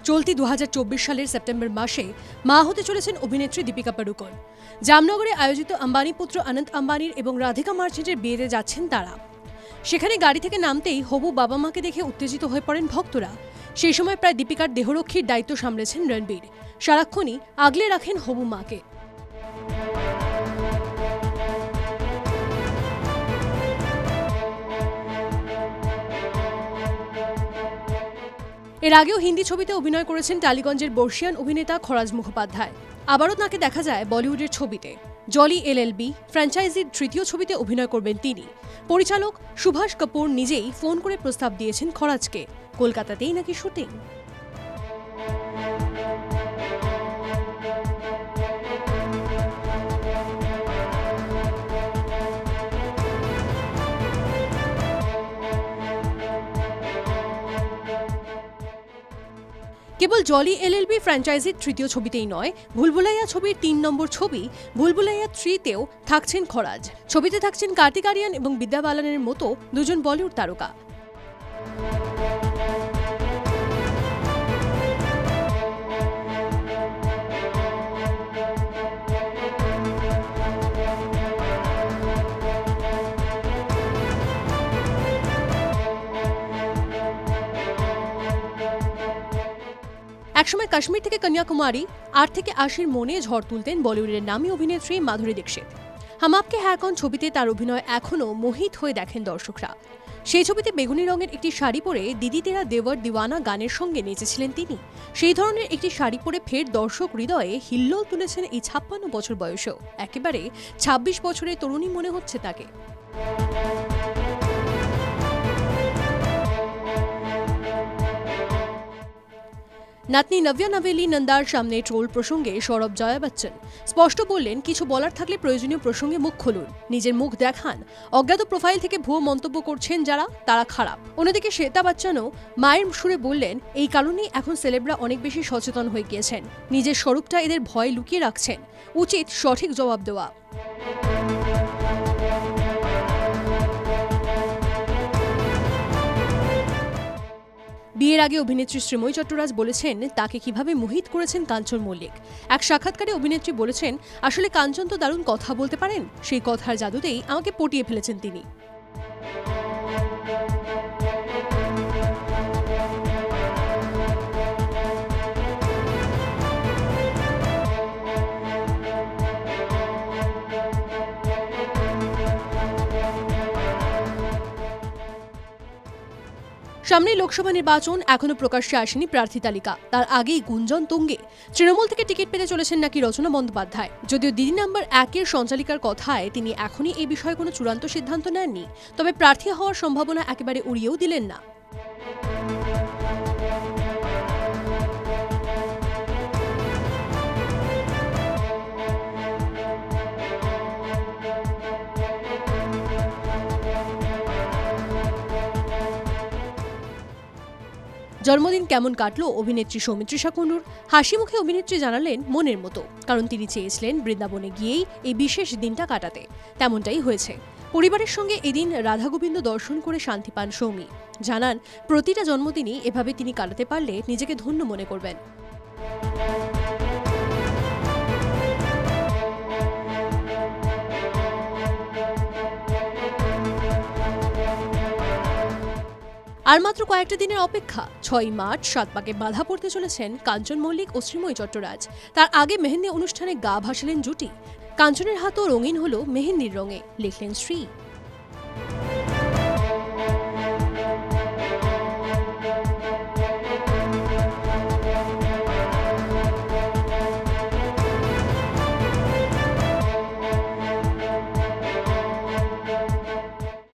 চলতি 2024 সালের সেপ্টেম্বর মাসে মা হতে চলেছেন অভিনেত্রী দীপিকা পাড়ুকোন। জামনগরে আয়োজিত আম্বানি পুত্র অনন্ত আম্বানির এবং রাধিকা মার্চেন্টের বিয়েতে যাচ্ছেন তারা। সেখানে গাড়ি থেকে নামতেই হবু বাবা মাকে দেখে উত্তেজিত হয়ে পড়েন ভক্তরা। সেই সময় প্রায় দীপিকার দেহরক্ষীর দায়িত্ব সামলেছেন রণবীর। সারাক্ষণই আগলে রাখেন হবু মাকে। এর আগেও হিন্দি ছবিতে অভিনয় করেছেন টালিগঞ্জের বর্ষিয়ান অভিনেতা খরাজ মুখোপাধ্যায়। আবারও তাকে দেখা যায় বলিউডের ছবিতে। জলি এলএলবি ফ্র্যাঞ্চাইজির তৃতীয় ছবিতে অভিনয় করবেন তিনি। পরিচালক সুভাষ কাপুর নিজেই ফোন করে প্রস্তাব দিয়েছেন খরাজকে। কলকাতাতেই নাকি শুটিং। কেবল জলি এলএলবি ফ্র্যাঞ্চাইজির তৃতীয় ছবিতেই নয়, ভুলভুলাইয়া ছবির ৩ নম্বর ছবি ভুলভুলাইয়া 3-তেও থাকছেন খরাজ। ছবিতে থাকছেন কার্তিক আরিয়ান এবং বিদ্যা বালানের মতো দুজন বলিউড তারকা। একসময় কাশ্মীর থেকে কন্যাকুমারী ৮ থেকে ৮০ মনে ঝড় তুলতেন বলিউডের নামী অভিনেত্রী মাধুরী দীক্ষিত। হাম আপকে হ্যায় কৌন ছবিতে তার অভিনয় এখনও মোহিত হয়ে দেখেন দর্শকরা। সেই ছবিতে বেগুনি রঙের একটি শাড়ি পরে দিদি তেরা দেওয়ার দিওয়ানা গানের সঙ্গে নেচেছিলেন তিনি। সেই ধরনের একটি শাড়ি পরে ফের দর্শক হৃদয়ে হিল্লোল তুলেছেন এই ৫৬ বছর বয়সেও। একেবারে ২৬ বছরের তরুণী মনে হচ্ছে তাকে। নাতনি নব্যা নভেলি নন্দার সামনে ট্রোল প্রসঙ্গে সৌরভ জয়া বচ্চন স্পষ্ট বললেন, কিছু বলার থাকলে প্রয়োজনীয় প্রসঙ্গে মুখ খুলুন, নিজের মুখ দেখান। অজ্ঞাত প্রোফাইল থেকে ভুয়ো মন্তব্য করছেন যারা, তারা খারাপ। অন্যদিকে শ্বেতা বচ্চনও মায়ের সুরে বললেন, এই কারণেই এখন সেলেবরা অনেক বেশি সচেতন হয়ে গিয়েছেন। নিজের স্বরূপটা এদের ভয় লুকিয়ে রাখছেন, উচিত সঠিক জবাব দেওয়া। বিয়ের আগে অভিনেত্রী শ্রীময়ী চট্টরাজ বলেছেন তাকে কিভাবে মোহিত করেছেন কাঞ্চন মল্লিক। এক সাক্ষাৎকারে অভিনেত্রী বলেছেন, আসলে কাঞ্চন তো দারুণ কথা বলতে পারেন, সেই কথার জাদুতেই আমাকে পটিয়ে ফেলেছেন তিনি। সামনে লোকসভা নির্বাচন, এখনো প্রকাশ্যে আসেনি প্রার্থী তালিকা। তার আগেই গুঞ্জন তুঙ্গে তৃণমূল থেকে টিকিট পেতে চলেছেন নাকি রচনা বন্দ্যোপাধ্যায়। যদিও দিদি নাম্বার 1-এর সঞ্চালিকার কথায় তিনি এখনই এই বিষয়ে কোনো চূড়ান্ত সিদ্ধান্ত নেননি, তবে প্রার্থী হওয়ার সম্ভাবনা একেবারে উড়িয়েও দিলেন না। জন্মদিন কেমন কাটলো অভিনেত্রী সৌমিত্রী কুণ্ডুর? হাসি মুখে অভিনেত্রী জানালেন, মনের মতো, কারণ তিনি চেয়েছিলেন বৃন্দাবনে গিয়েই এই বিশেষ দিনটা কাটাতে। তেমনটাই হয়েছে। পরিবারের সঙ্গে এদিন রাধা গোবিন্দ দর্শন করে শান্তি পান সৌমি। জানান, প্রতিটা জন্মদিনই এভাবে তিনি কাটাতে পারলে নিজেকে ধন্য মনে করবেন। আর মাত্র কয়েকটা দিনের অপেক্ষা। ৬ মার্চ সাতপাকে বাধা পড়তে চলেছেন কাঞ্চন মল্লিক ও শ্রীময়ী চট্টরাজ। তার আগে মেহেন্দি অনুষ্ঠানে গা ভাসালেন জুটি। কাঞ্চনের হাতও রঙিন হলো মেহেন্দির রঙে, লিখলেন শ্রী।